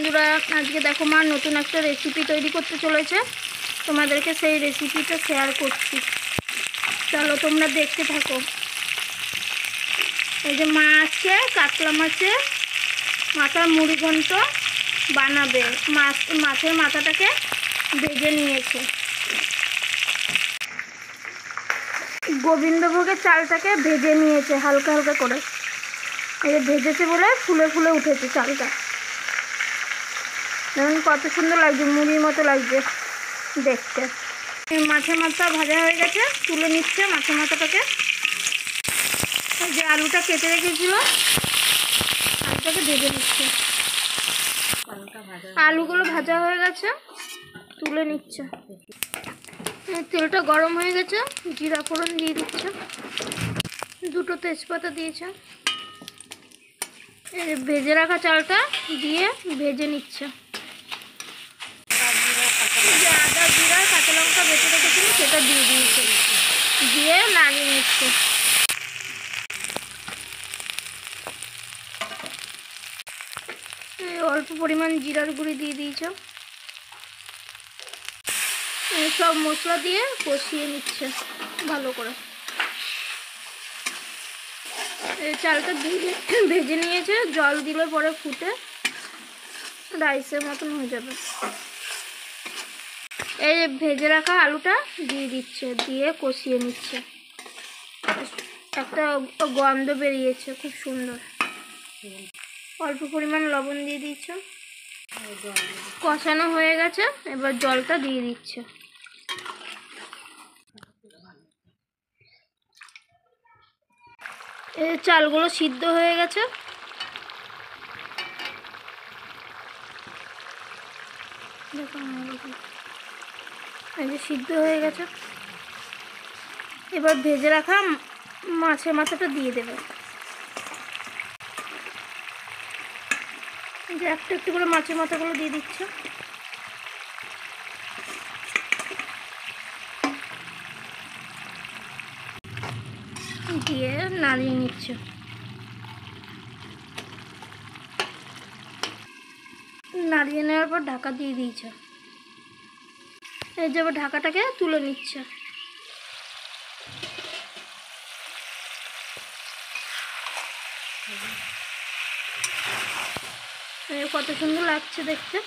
বন্ধুরা, আজকে দেখো মা নতুন একটা রেসিপি তৈরি করতে চলেছে। তোমাদেরকে সেই রেসিপিটা শেয়ার করছি, চলো তোমরা দেখতে থাকো। এই যে মা আজকে কাতলা মাছের মাথার মুড়ি ঘন্ট বানাবে। মাছের মাথাটাকে ভেজে নিয়েছে। গোবিন্দভোগের চালটাকে ভেজে নিয়েছে হালকা হালকা করে। এই যে ভেজেছে বলে ফুলে ফুলে উঠেছে চালটা। দেখুন কত সুন্দর লাগছে, মুড়ির মতো লাগছে দেখতে। মাছের মাথা ভাজা হয়ে গেছে, তুলে নিচ্ছে মাছের মাথাটাকে। যে আলুটা কেটে রেখেছিল আলুটাকে ভেজে নিচ্ছে। আলুগুলো ভাজা হয়ে গেছে, তুলে নিচ্ছে। তেলটা গরম হয়ে গেছে, জিরা ফোড়ন দিয়ে দিচ্ছে, দুটো তেজপাতা দিয়েছে। ভেজে রাখা চালটা দিয়ে ভেজে নিচ্ছে। আদা জিরা কাঁচা লঙ্কা বেটে রেখেছিল সেটা দিয়ে দিয়েছে, দিয়ে নাড়িয়ে নিচ্ছে। অল্প পরিমাণ জিরার গুঁড়ি দিয়ে দিয়েছে। সব মশলা দিয়ে কষিয়ে নিচ্ছে ভালো করে। এই চালটা দিয়ে ভেজে নিয়েছে, জল দিলে পরে ফুটে রাইসের মতন হয়ে যাবে। এই ভেজে রাখা আলুটা দিয়ে দিচ্ছে, দিয়ে কষিয়ে নিচ্ছে। একটা গন্ধ বেরিয়েছে খুব সুন্দর। অল্প পরিমাণ লবণ দিয়ে দিচ্ছে। কষানো হয়ে গেছে, এবার জলটা দিয়ে দিচ্ছে। এই চালগুলো সিদ্ধ হয়ে গেছে। এই যে সিদ্ধ হয়ে গেছে, এবার ভেজে রাখা মাছের মাথাটা দিয়ে দেবে। যে একটু একটু করে মাছের মাথাগুলো দিয়ে দিচ্ছে। দিয়ে নাড়িয়ে নিচ্ছে। নাড়িয়ে নেওয়ার পর ঢাকা দিয়ে দিয়েছে। এই যে ঢাকাটাকে তুলে নিচ্ছে। কত সুন্দর লাগছে দেখতে।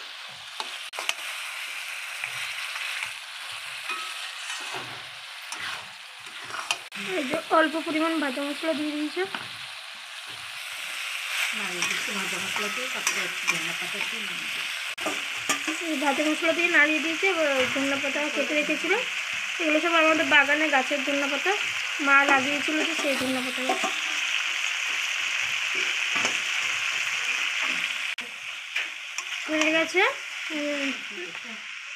এই যে অল্প পরিমাণ ভাজা মশলা দিয়ে দিয়েছে। ভাজা মশলা দিয়ে নাড়িয়ে দিয়েছে। ধনিয়া পাতা কেটে রেখেছিল, এগুলো সব আমাদের বাগানে গাছের ধনিয়া পাতা, মা লাগিয়েছিল যে সেই ধনিয়া পাতা হয়ে গেছে।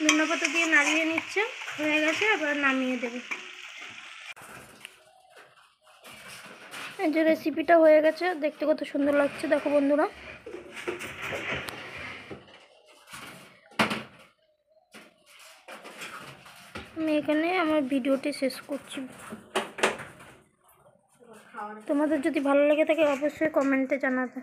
ধনিয়া পাতা দিয়ে নাড়িয়ে নিচ্ছে, হয়ে গেছে, এবার নামিয়ে দেবে। এই যে রেসিপিটা হয়ে গেছে, দেখতে কত সুন্দর লাগছে দেখো বন্ধুরা। আমি এখানে আমার ভিডিওটি শেষ করছি। তোমাদের যদি ভালো লেগে থাকে অবশ্যই কমেন্টে জানাবে।